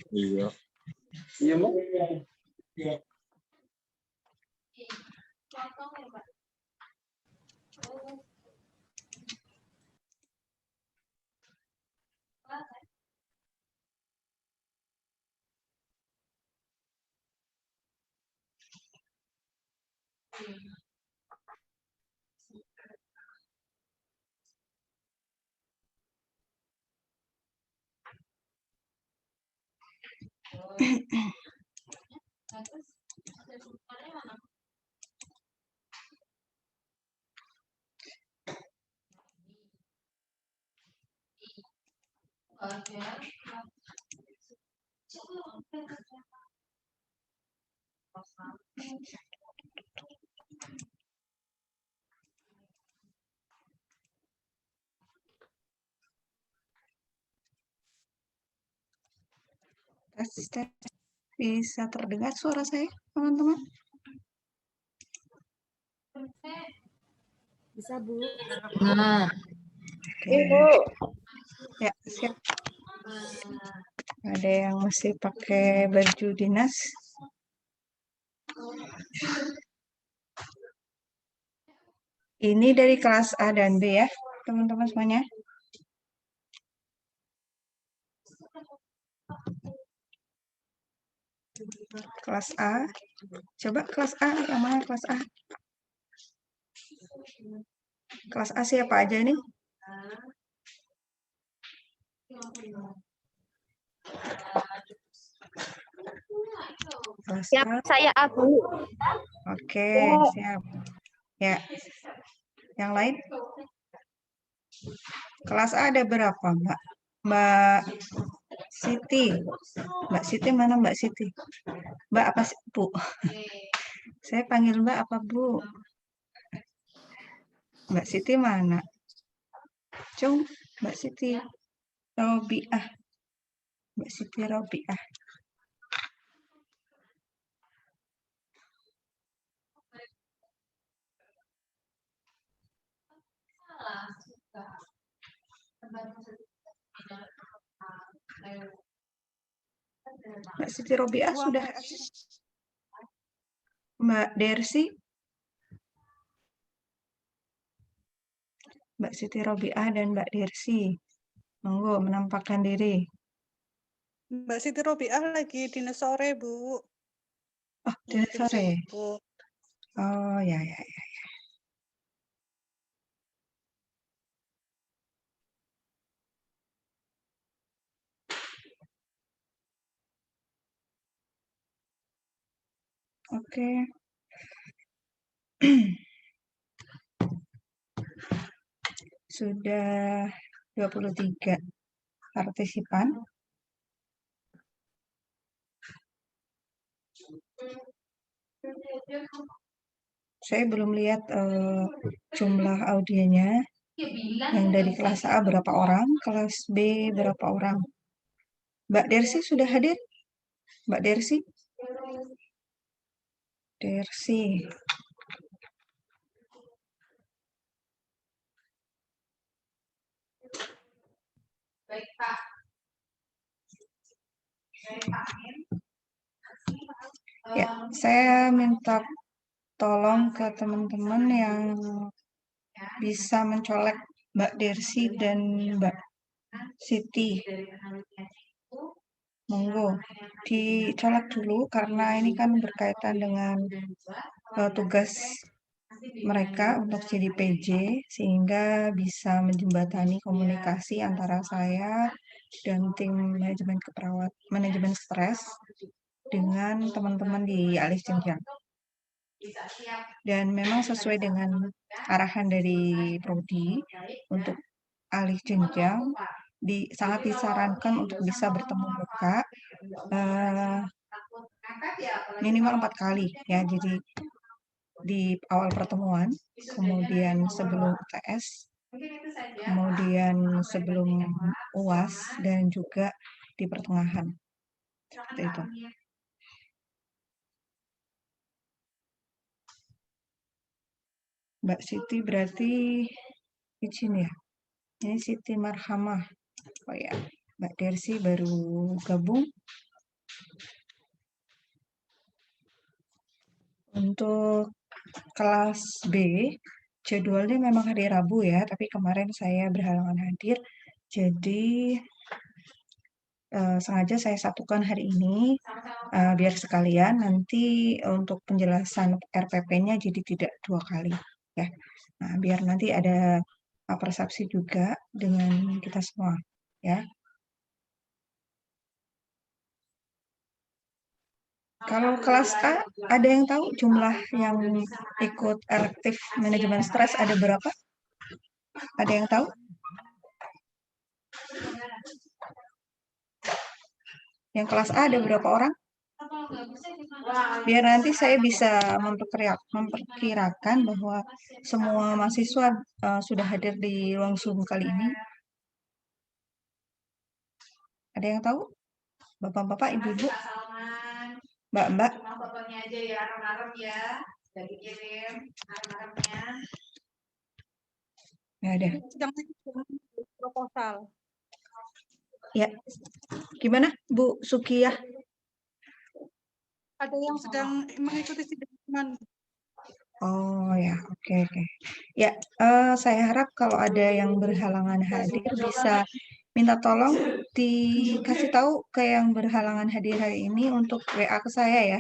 Iya. Iya, Mbak. Tes. Bisa terdengar suara saya, teman-teman? Bisa, Bu. Nah, Oke. Ya, siap. Ada yang masih pakai baju dinas? Ini dari kelas A dan B ya, teman-teman semuanya. Kelas A. Coba kelas A, yang mana kelas A? Kelas A siapa aja nih? Kelas Siap, A. saya Abu. Oke, siap. Ya. Yang lain? Kelas A ada berapa, Mbak? Mbak Siti. Mbak Siti mana Mbak Siti? Mbak apa sih, Bu? Saya panggil Mbak apa Bu? Mbak Siti mana? Cung, Mbak Siti Robiah. Mbak Siti Robiah. Mbak Siti Robiah sudah. Mbak Dersi. Mbak Siti Robiah dan Mbak Dersi. Monggo menampakkan diri. Mbak Siti Robiah lagi dinas sore, Bu. Oh, dinas sore. Sibuk. Oh, ya. Oke. Sudah 23 partisipan. Saya belum lihat jumlah audiennya. Yang dari kelas A berapa orang, kelas B berapa orang. Mbak Dersi sudah hadir? Mbak Dersi? Dersi. baik Pak. Ya, saya minta tolong ke teman-teman yang bisa mencolek Mbak Dersi dan Mbak Siti. Monggo dicolek dulu karena ini kan berkaitan dengan tugas mereka untuk jadi PJ sehingga bisa menjembatani komunikasi antara saya dan tim manajemen stres dengan teman-teman di alih jenjang. Dan memang sesuai dengan arahan dari Prodi untuk alih jenjang sangat disarankan untuk bisa bertemu muka minimal 4 kali ya. Jadi di awal pertemuan, kemudian sebelum UTS, kemudian sebelum UAS, dan juga di pertengahan. Seperti itu. Mbak Siti berarti izin ya. Ini Siti Marhamah. Oh ya, Mbak Dersi baru gabung. Untuk kelas B, jadwalnya memang hari Rabu ya, tapi kemarin saya berhalangan hadir. Jadi sengaja saya satukan hari ini biar sekalian nanti untuk penjelasan RPP-nya jadi tidak 2 kali ya. Nah, biar nanti ada persepsi juga dengan kita semua ya. Kalau kelas A, ada yang tahu jumlah yang ikut elektif manajemen stres ada berapa? Ada yang tahu? Yang kelas A ada berapa orang? Biar nanti saya bisa memperkirakan bahwa semua mahasiswa sudah hadir di ruang Zoom kali ini. Ada yang tahu? Bapak-bapak, ibu-ibu? Mbak-mbak? Nggak ada. Sedang proposal. Ya. Gimana, Bu Sukiyah? Ada yang sedang mengikuti sidang. Oh ya, oke. Ya, saya harap kalau ada yang berhalangan hadir bisa minta tolong dikasih tahu ke yang berhalangan hadir hari ini untuk WA ke saya ya.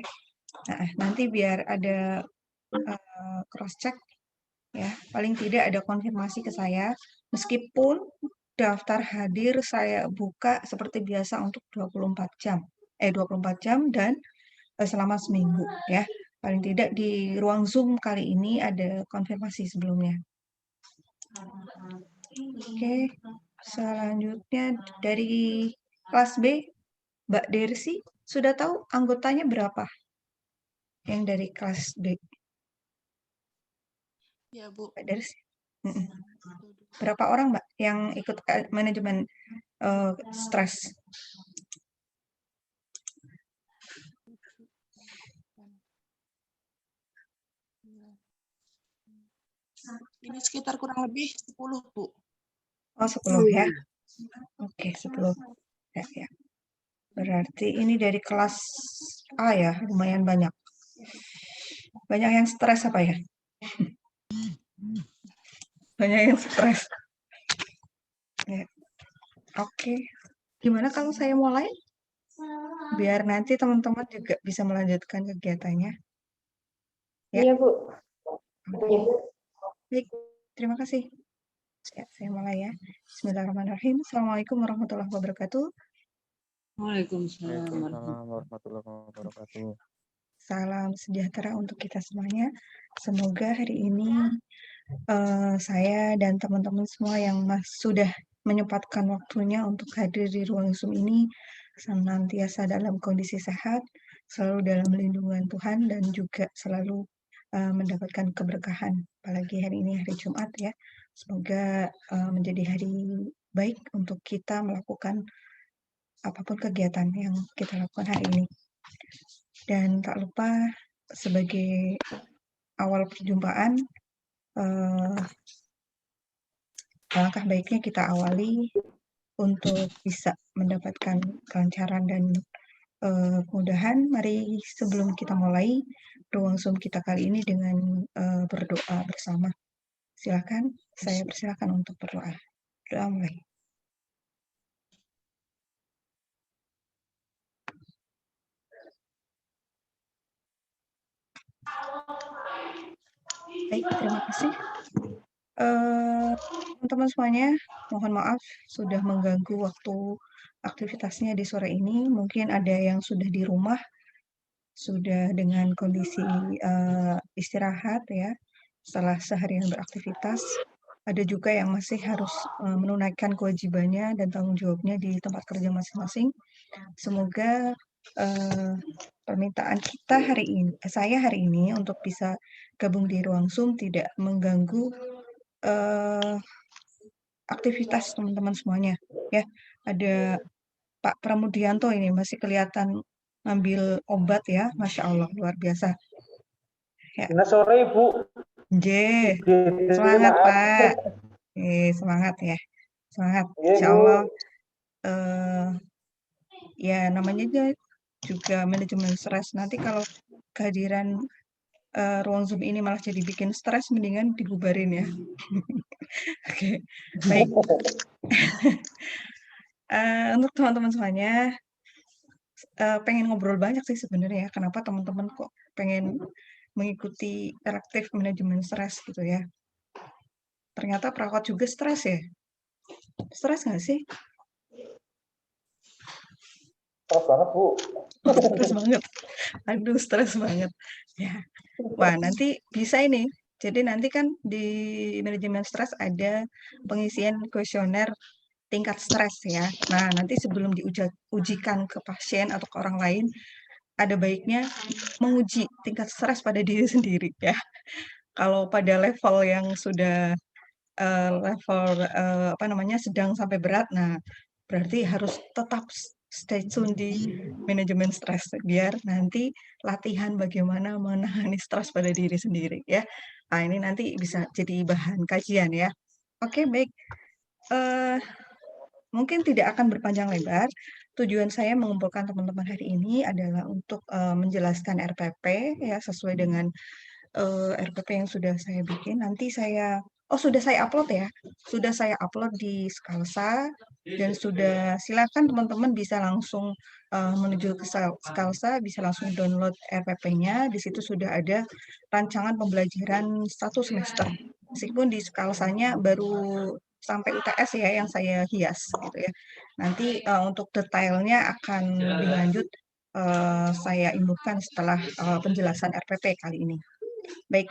Nah, nanti biar ada cross check ya, paling tidak ada konfirmasi ke saya. Meskipun daftar hadir saya buka seperti biasa untuk 24 jam. 24 jam dan selama seminggu ya. Paling tidak di ruang Zoom kali ini ada konfirmasi sebelumnya. Oke, selanjutnya dari kelas B, Mbak Dersi, sudah tahu anggotanya berapa? Yang dari kelas B. Ya, Bu. Mbak Dersi. Berapa orang, Mbak, yang ikut manajemen stres? Ini sekitar kurang lebih 10, Bu. Oh, 10 ya. Oke, 10. Ya. Berarti ini dari kelas A ya, lumayan banyak. Banyak yang stres apa ya? Banyak yang stres. Ya. Oke. Gimana kalau saya mulai? Biar nanti teman-teman juga bisa melanjutkan kegiatannya. Ya. Iya, Bu. Oke. Baik, terima kasih. Ya, saya mulai ya. Bismillahirrahmanirrahim. Assalamualaikum warahmatullahi wabarakatuh. Waalaikumsalam warahmatullahi wabarakatuh. Salam sejahtera untuk kita semuanya. Semoga hari ini saya dan teman-teman semua yang sudah menyempatkan waktunya untuk hadir di ruang Zoom ini senantiasa dalam kondisi sehat, selalu dalam lindungan Tuhan, dan juga selalu mendapatkan keberkahan. Apalagi hari ini hari Jumat ya. Semoga menjadi hari baik untuk kita melakukan apapun kegiatan yang kita lakukan hari ini. Dan tak lupa sebagai awal perjumpaan, alangkah baiknya kita awali untuk bisa mendapatkan kelancaran dan kemudahan. Mari sebelum kita mulai ruang Zoom kita kali ini dengan berdoa bersama. Silakan, saya persilakan untuk berdoa. Doa mulai. Baik, terima kasih. Teman-teman semuanya, mohon maaf sudah mengganggu waktu aktivitasnya di sore ini. Mungkin ada yang sudah di rumah, sudah dengan kondisi istirahat ya, setelah seharian beraktivitas. Ada juga yang masih harus menunaikan kewajibannya dan tanggung jawabnya di tempat kerja masing-masing. Semoga permintaan kita hari ini, saya hari ini untuk bisa gabung di ruang Zoom tidak mengganggu aktivitas teman-teman semuanya. Ya, ada Pak Pramudianto ini masih kelihatan ngambil obat ya, Masya Allah luar biasa. Ya, Sore Ibu. J, Jadi semangat maaf. Pak. Semangat ya, semangat. Iya, Insya Bu. Allah. Ya namanya juga manajemen stres. Nanti kalau kehadiran ruang Zoom ini malah jadi bikin stres, mendingan dibubarin ya. Oke, baik. Untuk teman-teman semuanya, pengen ngobrol banyak sih sebenarnya. Kenapa teman-teman kok pengen mengikuti elektif manajemen stres gitu ya? Ternyata perawat juga stres ya? Stres nggak sih? Stres banget, Bu. Stres banget. Aduh, stres banget. Ya. Wah, nanti bisa ini. Jadi nanti kan di manajemen stres ada pengisian kuesioner tingkat stres ya. Nah, nanti sebelum diujikan ke pasien atau ke orang lain, ada baiknya menguji tingkat stres pada diri sendiri ya. Kalau pada level yang sudah level apa namanya sedang sampai berat, nah berarti harus tetap stay tune di manajemen stres biar nanti latihan bagaimana menangani stres pada diri sendiri ya. Nah, ini nanti bisa jadi bahan kajian ya. Oke, baik. Mungkin tidak akan berpanjang lebar. Tujuan saya mengumpulkan teman-teman hari ini adalah untuk menjelaskan RPP ya sesuai dengan RPP yang sudah saya bikin. Nanti sudah saya upload ya. Sudah saya upload di Skalsa dan silakan teman-teman bisa langsung menuju ke Skalsa, bisa langsung download RPP-nya. Di situ sudah ada rancangan pembelajaran 1 semester. Meskipun di Skalsanya baru sampai UTS ya yang saya hias gitu ya. Nanti untuk detailnya akan lebih lanjut saya imbuhkan setelah penjelasan RPP kali ini. Baik.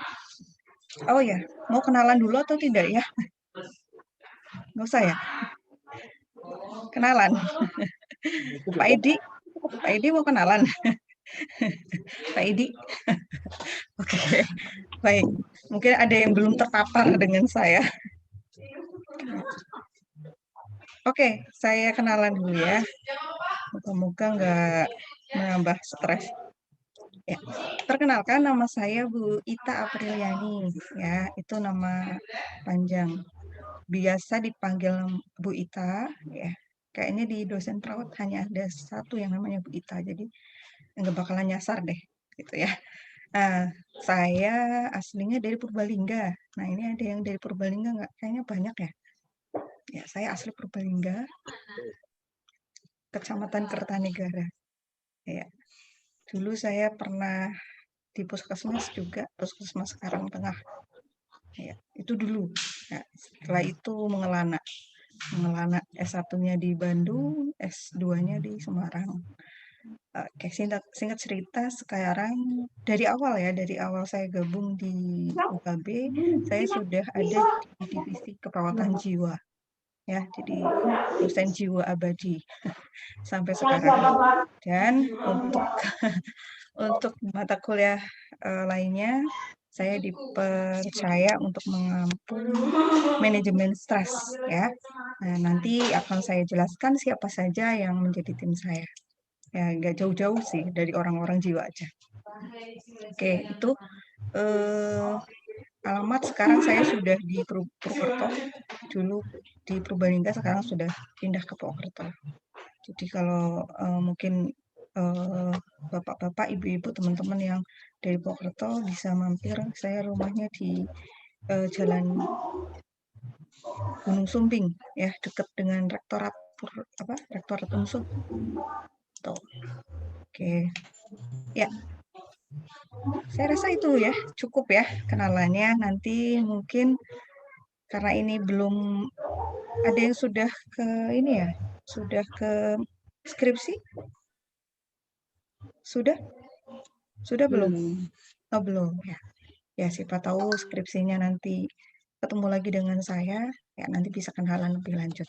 Oh ya, mau kenalan dulu atau tidak ya? Nggak usah ya? Kenalan. Pak Edi mau kenalan? Pak Edi? Oke, baik. Mungkin ada yang belum terpapar dengan saya. Oke, saya kenalan dulu ya. Moga-moga nggak menambah stres. Ya, perkenalkan nama saya Bu Ita Apriliani. Ya, itu nama panjang. Biasa dipanggil Bu Ita, ya. Kayaknya di dosen perawat hanya ada satu yang namanya Bu Ita, jadi nggak bakalan nyasar deh, gitu ya. Nah, saya aslinya dari Purbalingga. Nah, ini ada yang dari Purbalingga nggak? Kayaknya banyak ya. Ya, saya asli Purbalingga, Kecamatan Kertanegara. Ya, dulu saya pernah di puskesmas juga, puskesmas Karangtengah. Ya, itu dulu. Ya, setelah itu mengelana S1-nya di Bandung, S2-nya di Semarang. Oke, singkat cerita sekarang dari awal saya gabung di UKB, saya sudah ada di divisi keperawatan jiwa. Ya, jadi dosen jiwa abadi sampai sekarang. Dan untuk mata kuliah lainnya, saya dipercaya untuk mengampu manajemen stres ya. Nah, nanti akan saya jelaskan siapa saja yang menjadi tim saya. Ya, nggak jauh-jauh sih dari orang-orang jiwa aja. Oke, itu alamat sekarang saya sudah di Purwokerto. Dulu di Purbalingga, sekarang sudah pindah ke Purwokerto. Jadi kalau mungkin bapak-bapak, ibu-ibu, teman-teman yang dari Purwokerto bisa mampir. Saya rumahnya di Jalan Gunung Sumbing, ya dekat dengan Rektorat Rektorat Unsur. Tuh. Oke. Ya. Saya rasa itu ya, cukup ya kenalannya. Nanti mungkin karena ini belum ada yang sudah ke ini ya, sudah ke skripsi? Sudah? Sudah belum? Oh, belum ya. Ya, siapa tahu skripsinya nanti ketemu lagi dengan saya, ya nanti bisa kenalan lebih lanjut.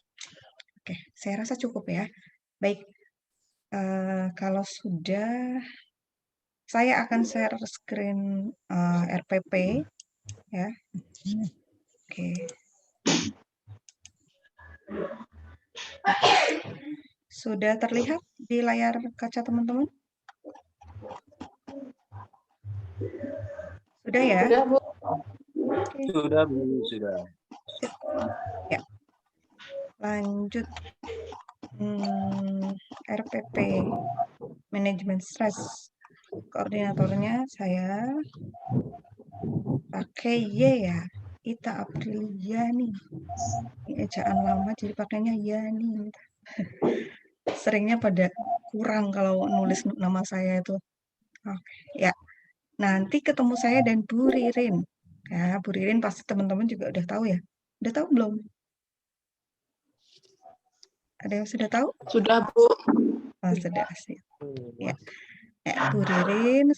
Oke, saya rasa cukup ya. Baik, kalau sudah, saya akan share screen RPP ya. Oke. Sudah terlihat di layar kaca teman-teman? Sudah ya? Sudah, Bu. Oke. Sudah, Bu, sudah. Ya. Lanjut. RPP, manajemen stres. Koordinatornya saya pakai Y ya. Ita Aprilia nih. Ini ejaan lama jadi pakainya ya nih. Seringnya pada kurang kalau nulis nama saya itu. Oke, ya. Nanti ketemu saya dan Bu Ririn. Ya, Bu Ririn pasti teman-teman juga udah tahu ya. Udah tahu belum? Ada yang sudah tahu? Sudah, Bu. Oh, sudah sih. Ya. Bu Ririn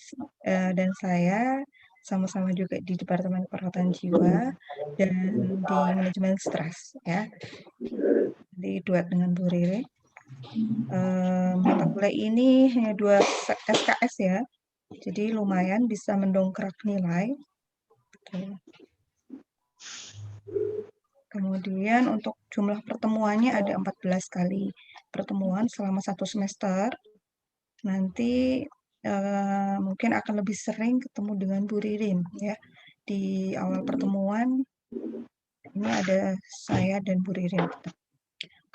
dan saya sama-sama juga di Departemen Perawatan Jiwa dan di Manajemen Stres ya. Di duet dengan Bu Ririn. Mata kuliah ini hanya 2 SKS ya. Jadi lumayan bisa mendongkrak nilai. Kemudian untuk jumlah pertemuannya ada 14 kali pertemuan selama 1 semester. Nanti mungkin akan lebih sering ketemu dengan Bu Ririn ya. Di awal pertemuan ini ada saya dan Bu Ririn.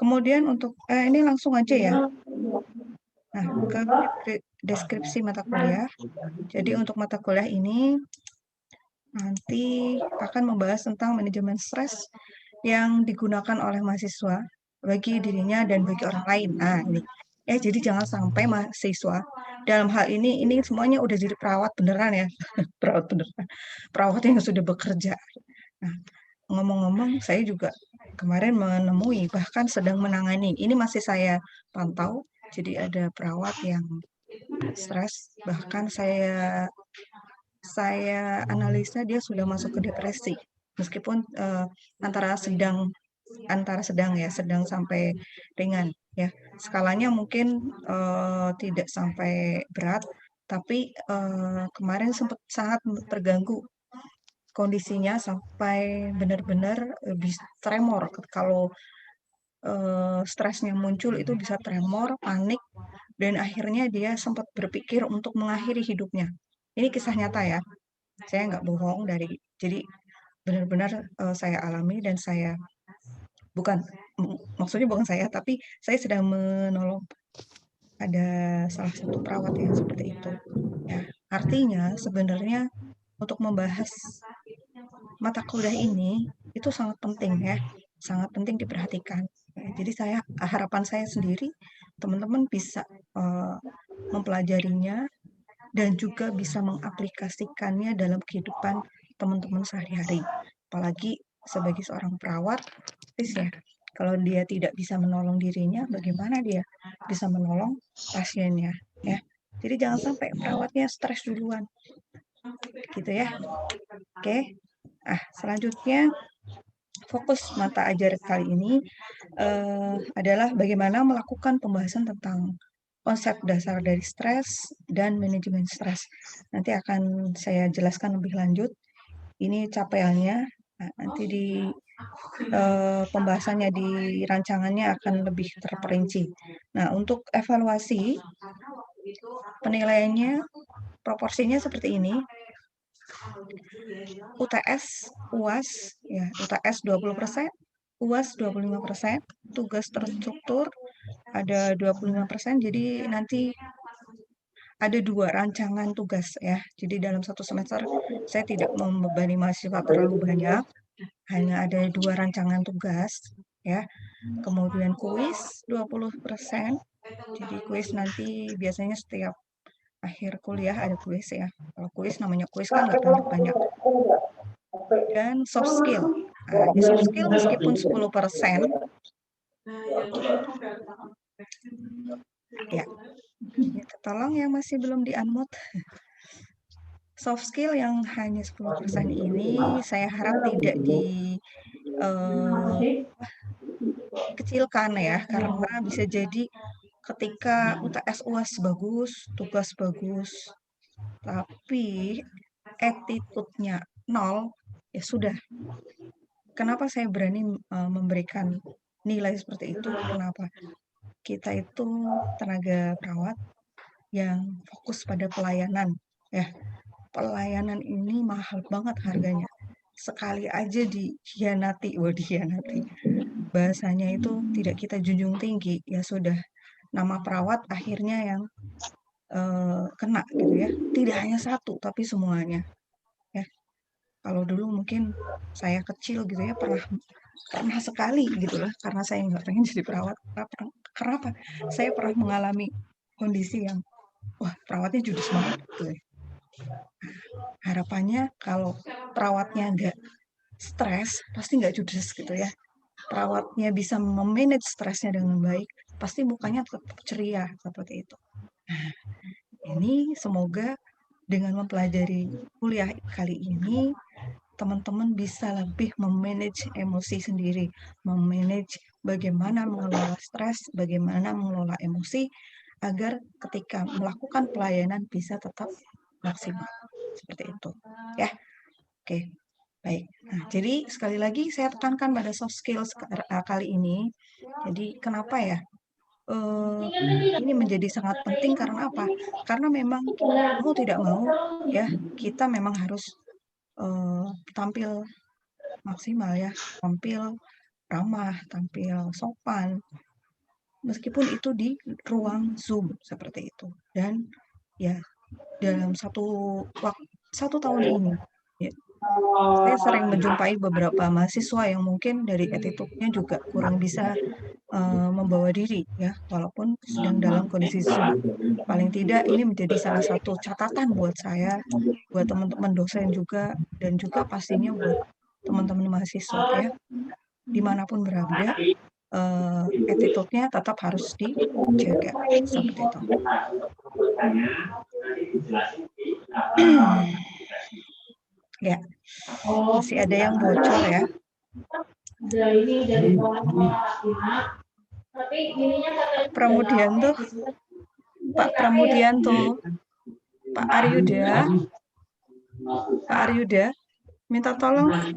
Kemudian untuk ini langsung aja ya. Nah, ke deskripsi mata kuliah. Jadi untuk mata kuliah ini nanti akan membahas tentang manajemen stres yang digunakan oleh mahasiswa bagi dirinya dan bagi orang lain. Nah, ini. Jadi jangan sampai mahasiswa dalam hal ini semuanya udah jadi perawat beneran ya. Perawat beneran. Perawat yang sudah bekerja. Nah, ngomong-ngomong saya juga kemarin menemui bahkan sedang menangani. Ini masih saya pantau. Jadi ada perawat yang stres, bahkan saya analisa dia sudah masuk ke depresi. Meskipun antara sedang ya, sedang sampai ringan ya. Skalanya mungkin tidak sampai berat, tapi kemarin sempat sangat terganggu kondisinya sampai benar-benar bisa tremor. Kalau stresnya muncul itu bisa tremor, panik, dan akhirnya dia sempat berpikir untuk mengakhiri hidupnya. Ini kisah nyata ya, saya nggak bohong jadi benar-benar saya alami dan saya maksudnya bukan saya, tapi saya sedang menolong ada salah satu perawat yang seperti itu. Ya, artinya sebenarnya untuk membahas mata kuliah ini itu sangat penting ya, sangat penting diperhatikan. Jadi harapan saya sendiri teman-teman bisa mempelajarinya dan juga bisa mengaplikasikannya dalam kehidupan teman-teman sehari-hari. Apalagi sebagai seorang perawat, ya, kalau dia tidak bisa menolong dirinya, bagaimana dia bisa menolong pasiennya, ya. Jadi jangan sampai perawatnya stres duluan, gitu ya. Oke. Selanjutnya fokus mata ajar kali ini adalah bagaimana melakukan pembahasan tentang konsep dasar dari stres dan manajemen stres. Nanti akan saya jelaskan lebih lanjut. Ini capaiannya. Nah, nanti di pembahasannya di rancangannya akan lebih terperinci. Nah, untuk evaluasi penilaiannya proporsinya seperti ini. UTS, UAS, ya, UTS 20%, UAS 25%, tugas terstruktur ada 25%, jadi nanti ada 2 rancangan tugas ya. Jadi dalam 1 semester saya tidak membebani mahasiswa terlalu banyak, hanya ada 2 rancangan tugas ya. Kemudian kuis 20%. Jadi kuis nanti biasanya setiap akhir kuliah ada kuis ya. Kalau kuis namanya kuis kan nggak banyak-banyak. Dan soft skill. Nah, di soft skill meskipun 10%, ya, minta tolong yang masih belum di-unmute. Soft skill yang hanya 10% ini saya harap tidak dikecilkan ya, karena bisa jadi ketika UTS UAS bagus, tugas bagus, tapi attitude-nya 0, ya sudah. Kenapa saya berani memberikan nilai seperti itu? Kenapa? Kita itu tenaga perawat yang fokus pada pelayanan, ya. Pelayanan ini mahal banget harganya. Sekali aja dikhianati, bahasanya itu tidak kita junjung tinggi, ya sudah. Nama perawat akhirnya yang kena gitu ya. Tidak hanya satu, tapi semuanya. Ya. Kalau dulu mungkin saya kecil gitu ya, pernah sekali gitu lah, karena saya nggak pengen jadi perawat. Kenapa? Saya pernah mengalami kondisi yang, wah perawatnya judes banget gitu ya. Harapannya kalau perawatnya nggak stres, pasti nggak judes gitu ya. Perawatnya bisa memanage stresnya dengan baik, pasti mukanya tetap ceria seperti itu. Nah, ini semoga dengan mempelajari kuliah kali ini, teman-teman bisa lebih memanage emosi sendiri, memanage bagaimana mengelola stres, bagaimana mengelola emosi, agar ketika melakukan pelayanan bisa tetap maksimal. Seperti itu. Ya, oke. Baik. Nah, jadi sekali lagi saya tekankan pada soft skills kali ini. Jadi kenapa ya? Ini menjadi sangat penting karena apa? Karena memang mau tidak mau ya, kita memang harus tampil maksimal ya, tampil ramah, tampil sopan, meskipun itu di ruang Zoom seperti itu. Dan ya dalam satu tahun ini, ya, saya sering menjumpai beberapa mahasiswa yang mungkin dari attitude-nya juga kurang bisa membawa diri ya, walaupun sedang dalam kondisi Zoom. Paling tidak ini menjadi salah satu catatan buat saya, buat teman-teman dosen juga, dan juga pastinya buat teman-teman mahasiswa ya, dimanapun berada, attitude-nya tetap harus dijaga seperti itu. Ya, masih ada yang bocor ya. Pramudianto, Pak Pramudianto, Pak Aryuda, minta tolong. Mas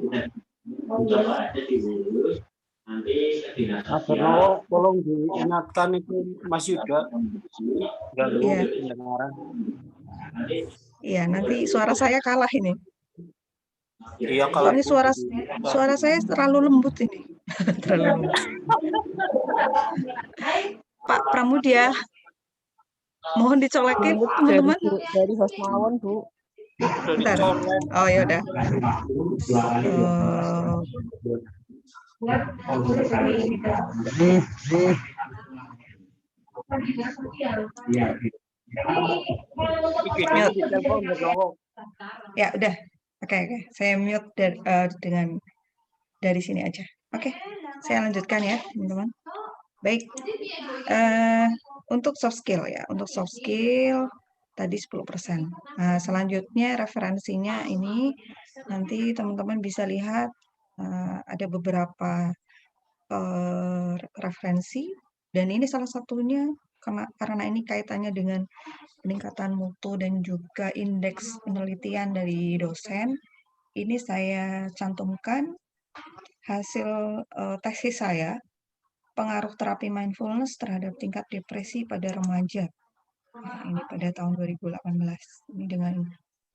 Bernowo, tolong diingatkan itu Mas Yuda. Iya. Iya, nanti suara saya kalah ini. Iya, kalau ini suara saya terlalu lembut ini. Terlalu lembut. Pak Pramudia, mohon dicolekin teman-teman. Dari Hasmawan, Bu. Bentar. Oh ya udah. Ya udah. Oke. Saya mute dari sini aja. Oke. Saya lanjutkan ya, teman-teman. Baik. Untuk soft skill ya. Untuk soft skill tadi 10%. Nah, selanjutnya referensinya ini nanti teman-teman bisa lihat ada beberapa referensi, dan ini salah satunya karena ini kaitannya dengan peningkatan mutu dan juga indeks penelitian dari dosen. Ini saya cantumkan hasil tesis saya, pengaruh terapi mindfulness terhadap tingkat depresi pada remaja. Nah, ini pada tahun 2018. Ini dengan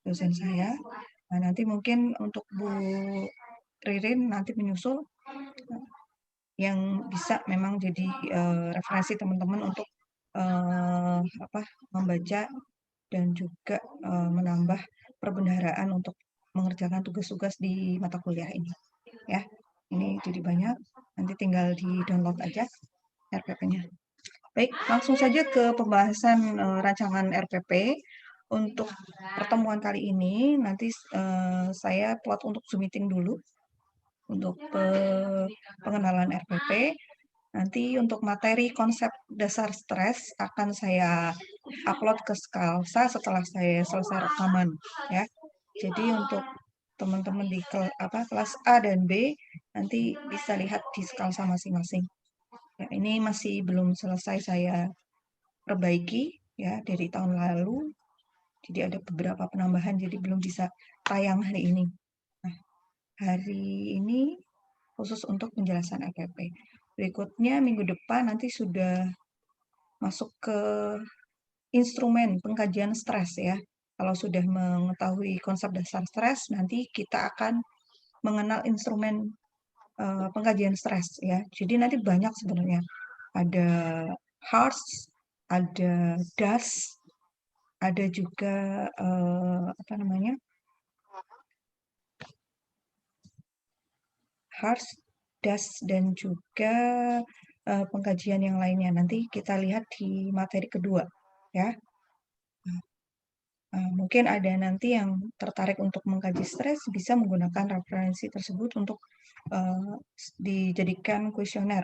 dosen saya. Nah, nanti mungkin untuk Bu Ririn nanti menyusul yang bisa memang jadi referensi teman-teman untuk membaca dan juga menambah perbendaharaan untuk mengerjakan tugas-tugas di mata kuliah ini. Ya, ini jadi banyak. Nanti tinggal di-download aja RPP-nya. Baik, langsung saja ke pembahasan rancangan RPP. untuk pertemuan kali ini nanti saya plot untuk Zoom meeting dulu untuk pengenalan RPP. Nanti untuk materi konsep dasar stres akan saya upload ke Skalsa setelah saya selesai rekaman ya. Jadi untuk teman-teman di kelas A dan B nanti bisa lihat di Skalsa masing-masing. Ya, ini masih belum selesai saya perbaiki ya dari tahun lalu. Jadi ada beberapa penambahan, jadi belum bisa tayang hari ini. Nah, hari ini khusus untuk penjelasan RPP. Berikutnya minggu depan nanti sudah masuk ke instrumen pengkajian stres ya. Kalau sudah mengetahui konsep dasar stres, nanti kita akan mengenal instrumen pengkajian stres ya. Jadi nanti banyak sebenarnya. Ada HARS, ada DAS, ada juga HARS, DAS, dan juga pengkajian yang lainnya. Nanti kita lihat di materi kedua ya. Mungkin ada nanti yang tertarik untuk mengkaji stres bisa menggunakan referensi tersebut untuk dijadikan kuesioner,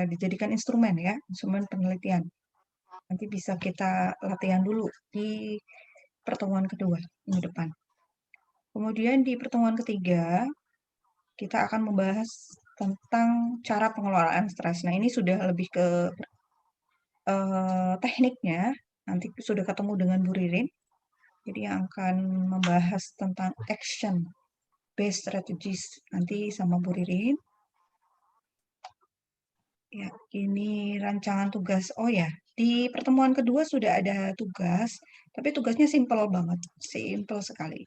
dijadikan instrumen ya, instrumen penelitian. Nanti bisa kita latihan dulu di pertemuan kedua minggu depan. Kemudian di pertemuan ketiga kita akan membahas tentang cara pengelolaan stres. Nah ini sudah lebih ke tekniknya. Nanti sudah ketemu dengan Bu Ririn. Jadi yang akan membahas tentang action based strategies nanti sama Bu Ririn. Ya, ini rancangan tugas. Oh ya, di pertemuan kedua sudah ada tugas, tapi tugasnya simpel banget, simpel sekali.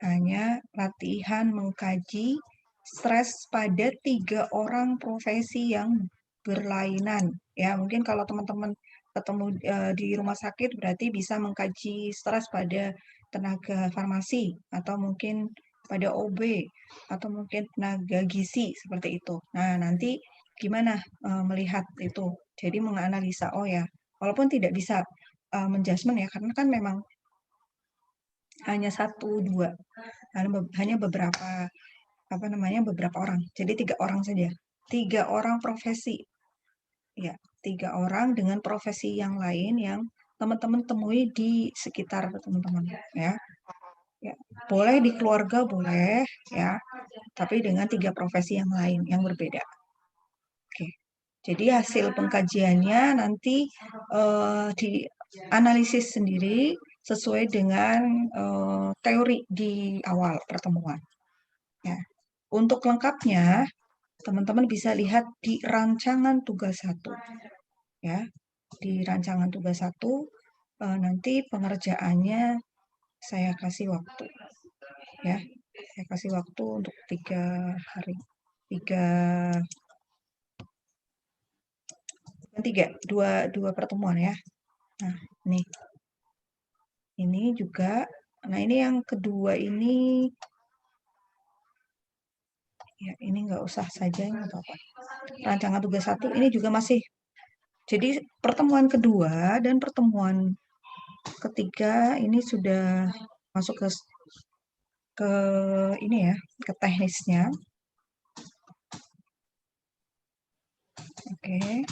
Hanya latihan mengkaji stres pada 3 orang profesi yang berlainan. Ya, mungkin kalau teman-teman ketemu di rumah sakit berarti bisa mengkaji stres pada tenaga farmasi atau mungkin pada OB atau mungkin tenaga gizi seperti itu. Nah, nanti gimana melihat itu? Jadi menganalisa, oh ya, walaupun tidak bisa menjudgment ya, karena kan memang hanya 1-2, hanya beberapa beberapa orang. Jadi 3 orang saja. 3 orang profesi. Ya, 3 orang dengan profesi yang lain yang teman-teman temui di sekitar teman-teman ya. Ya, boleh di keluarga boleh ya, tapi dengan 3 profesi yang lain yang berbeda. Oke. Jadi hasil pengkajiannya nanti dianalisis sendiri sesuai dengan teori di awal pertemuan. Ya. Untuk lengkapnya, teman-teman bisa lihat di rancangan tugas 1. Ya, di rancangan tugas 1 nanti pengerjaannya saya kasih waktu. Ya, saya kasih waktu untuk 3 hari. 2 pertemuan ya. Nah, ini juga. Nah, ini yang kedua ini ya ini nggak usah saja nggak apa-apa. Rancangan tugas 1 ini juga masih. Jadi pertemuan kedua dan pertemuan ketiga ini sudah masuk ke ini ya, ke teknisnya. Oke.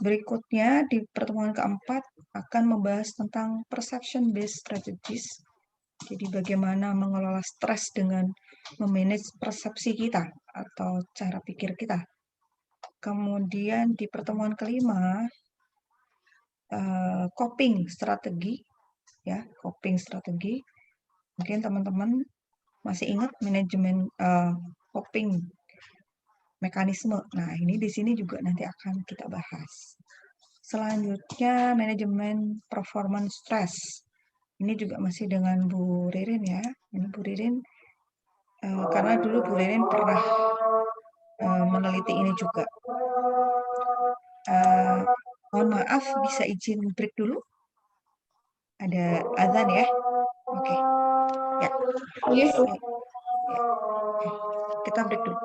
Berikutnya di pertemuan keempat akan membahas tentang perception based strategies. Jadi bagaimana mengelola stres dengan memanage persepsi kita atau cara pikir kita. Kemudian di pertemuan kelima coping strategi ya, coping strategi. Mungkin teman-teman masih ingat manajemen coping mekanisme. Nah, ini di sini juga nanti akan kita bahas. Selanjutnya manajemen performance stress. Ini juga masih dengan Bu Ririn ya. Ini Bu Ririn karena dulu Bu Ririn pernah meneliti ini juga. Mohon maaf, bisa izin break dulu? Ada azan ya? Oke. Ya. Yes. Ya. Kita break dulu.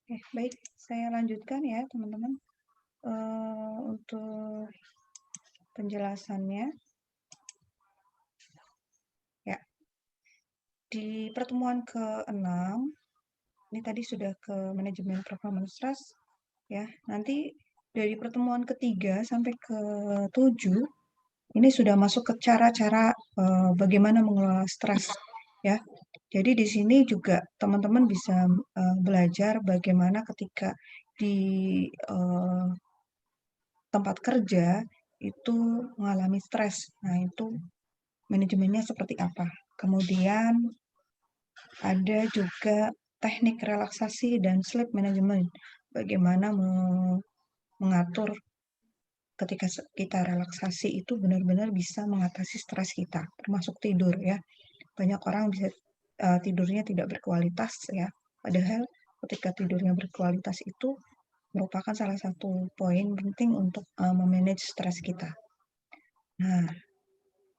Oke, baik, saya lanjutkan ya teman-teman. Untuk penjelasannya, ya, di pertemuan ke-6, ini tadi sudah ke manajemen performance stress, ya. Nanti dari pertemuan ke-3 sampai ke-7, ini sudah masuk ke cara-cara bagaimana mengelola stres, ya. Jadi di sini juga teman-teman bisa belajar bagaimana ketika di tempat kerja itu mengalami stres. Nah, itu manajemennya seperti apa. Kemudian ada juga teknik relaksasi dan sleep management. Bagaimana mengatur ketika kita relaksasi itu benar-benar bisa mengatasi stres kita, termasuk tidur ya. Banyak orang bisa tidurnya tidak berkualitas ya. Padahal ketika tidurnya berkualitas itu merupakan salah satu poin penting untuk memanage stres kita. Nah,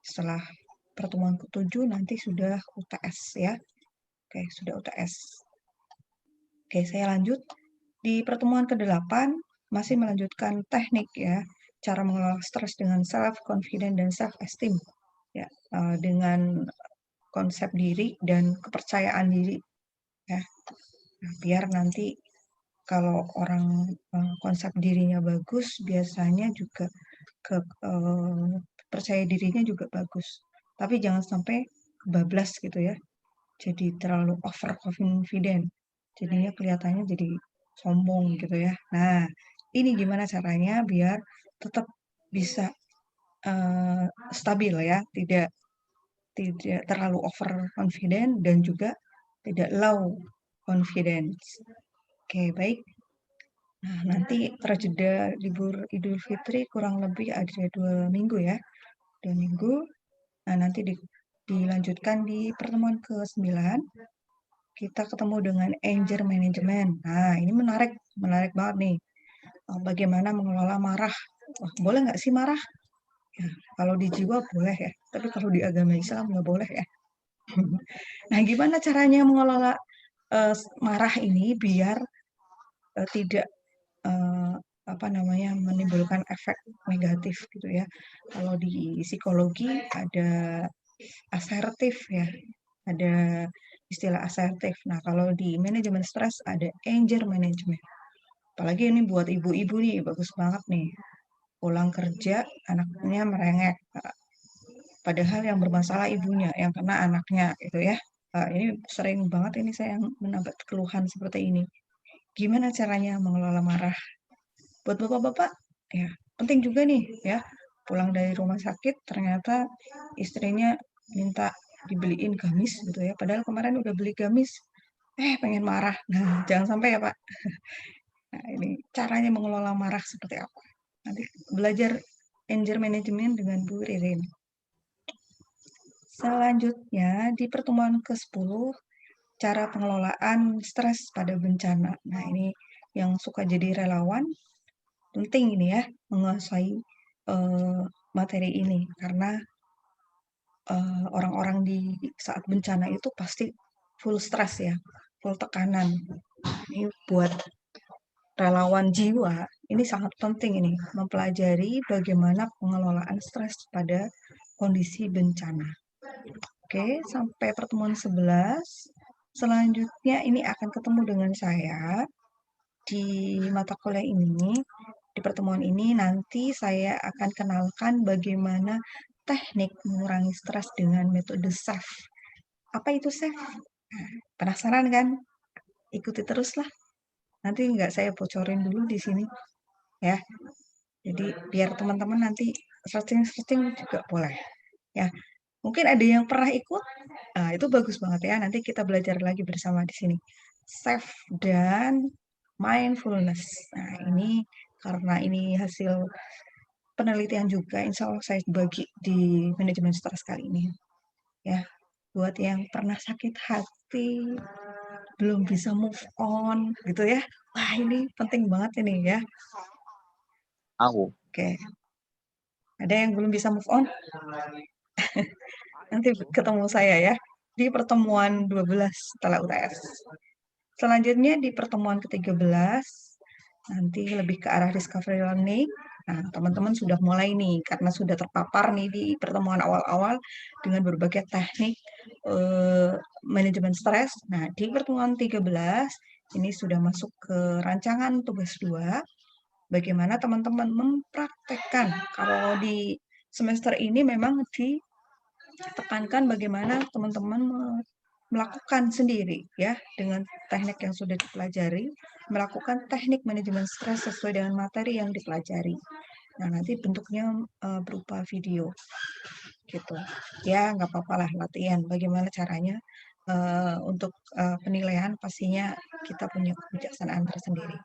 setelah pertemuan ke-7 nanti sudah UTS ya. Oke, sudah UTS. Oke, saya lanjut. Di pertemuan ke-8 masih melanjutkan teknik ya, cara mengelola stres dengan self-confident dan self-esteem. Ya, dengan konsep diri dan kepercayaan diri ya. Nah, biar nanti kalau orang konsep dirinya bagus, biasanya juga percaya dirinya juga bagus. Tapi jangan sampai kebablas gitu ya. Jadi terlalu overconfident. Jadinya kelihatannya jadi sombong gitu ya. Nah, ini gimana caranya biar tetap bisa stabil ya, tidak terlalu overconfident dan juga tidak low confidence. Oke, baik. Nah, nanti terjeda libur Idul Fitri kurang lebih ada 2 minggu ya. 2 minggu. Nah, nanti dilanjutkan di pertemuan ke-9. Kita ketemu dengan anger management. Nah, ini menarik banget nih. Bagaimana mengelola marah. Wah, boleh nggak sih marah? Ya, kalau di jiwa boleh ya, tapi kalau di agama Islam nggak boleh ya. Nah, gimana caranya mengelola marah ini biar tidak menimbulkan efek negatif gitu ya. Kalau di psikologi ada asertif ya, ada istilah asertif. Nah, kalau di manajemen stres ada anger management. Apalagi ini buat ibu-ibu nih, bagus banget nih. pulang kerja anaknya merengek. Padahal yang bermasalah ibunya, yang kena anaknya gitu ya. Ini sering banget ini saya mendapat keluhan seperti ini. Gimana caranya mengelola marah? Buat bapak-bapak, ya penting juga nih ya. Pulang dari rumah sakit ternyata istrinya minta dibeliin gamis gitu ya. Padahal kemarin udah beli gamis, pengen marah. Nah, jangan sampai ya Pak. Nah, ini caranya mengelola marah seperti apa? Nanti belajar anger management dengan Bu Ririn. Selanjutnya di pertemuan ke-10, cara pengelolaan stres pada bencana. Nah, ini yang suka jadi relawan, penting ini ya, menguasai materi ini. Karena orang-orang di saat bencana itu pasti full stres ya, full tekanan. Ini buat relawan jiwa, ini sangat penting ini, mempelajari bagaimana pengelolaan stres pada kondisi bencana. Oke, sampai pertemuan 11. Selanjutnya ini akan ketemu dengan saya di mata kuliah ini. Di pertemuan ini nanti saya akan kenalkan bagaimana teknik mengurangi stres dengan metode SAFE. Apa itu SAFE? Penasaran kan? Ikuti teruslah. Nanti nggak saya bocorin dulu di sini. Ya, jadi biar teman-teman nanti searching-searching juga boleh. Ya, mungkin ada yang pernah ikut, nah itu bagus banget ya. Nanti kita belajar lagi bersama di sini. SAFE dan mindfulness. Nah, ini karena ini hasil penelitian juga, insya Allah saya bagi di manajemen stres kali ini. Ya, buat yang pernah sakit hati, belum bisa move on, gitu ya. Wah, ini penting banget ini ya. Aku. Oke. Ada yang belum bisa move on? Nanti ketemu saya ya di pertemuan 12 setelah UTS. Selanjutnya di pertemuan ke-13 nanti lebih ke arah discovery learning. Nah, teman-teman sudah mulai nih karena sudah terpapar nih di pertemuan awal-awal dengan berbagai teknik manajemen stres. Nah, di pertemuan 13 ini sudah masuk ke rancangan tugas 2. Bagaimana teman-teman mempraktekkan. Kalau di semester ini memang ditekankan bagaimana teman-teman melakukan sendiri ya dengan teknik yang sudah dipelajari, melakukan teknik manajemen stres sesuai dengan materi yang dipelajari. Nah, nanti bentuknya berupa video gitu. Ya, nggak apa-apa lah latihan. Bagaimana caranya untuk penilaian pastinya kita punya kebijaksanaan tersendiri.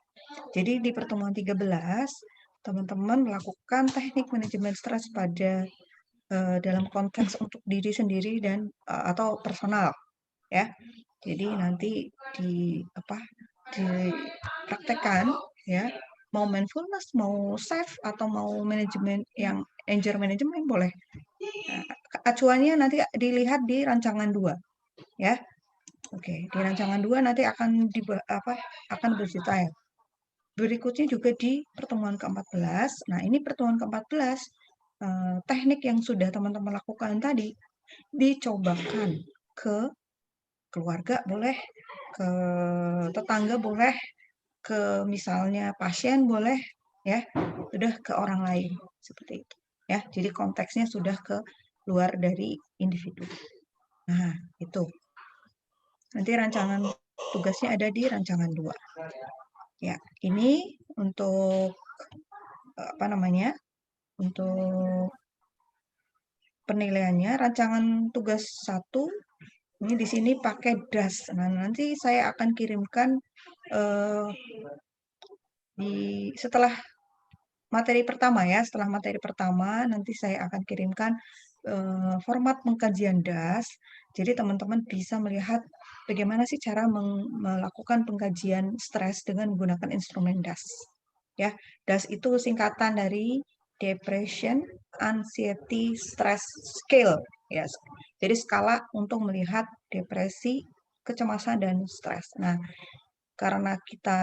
Jadi di pertemuan 13, teman-teman melakukan teknik manajemen stres pada dalam konteks untuk diri sendiri dan atau personal ya. Jadi nanti dipraktekkan ya, mau mindfulness, mau SAFE atau mau manajemen yang anger management boleh. Nah, acuannya nanti dilihat di rancangan 2 ya. Oke, di rancangan 2 nanti akan akan berdetail. Berikutnya juga di pertemuan ke-14. Nah, ini pertemuan ke-14 teknik yang sudah teman-teman lakukan tadi dicobakan ke keluarga boleh, ke tetangga boleh, ke misalnya pasien boleh, ya, sudah ke orang lain seperti itu, ya. Jadi konteksnya sudah ke luar dari individu. Nah, itu. Nanti rancangan tugasnya ada di rancangan 2. Ya, ini untuk untuk penilaiannya rancangan tugas 1 ini di sini pakai DAS. Nah, nanti saya akan kirimkan setelah materi pertama ya. Setelah materi pertama nanti saya akan kirimkan format pengkajian DAS. Jadi teman-teman bisa melihat bagaimana sih cara melakukan pengkajian stres dengan menggunakan instrumen DAS. Ya, DAS itu singkatan dari Depression, Anxiety, Stress Scale. Ya, jadi skala untuk melihat depresi, kecemasan, dan stres. Nah, karena kita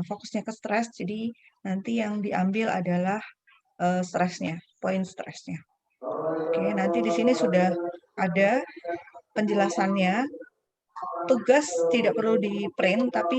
fokusnya ke stres, jadi nanti yang diambil adalah stresnya, poin stresnya. Oke, nanti di sini sudah ada penjelasannya. Tugas tidak perlu di print, tapi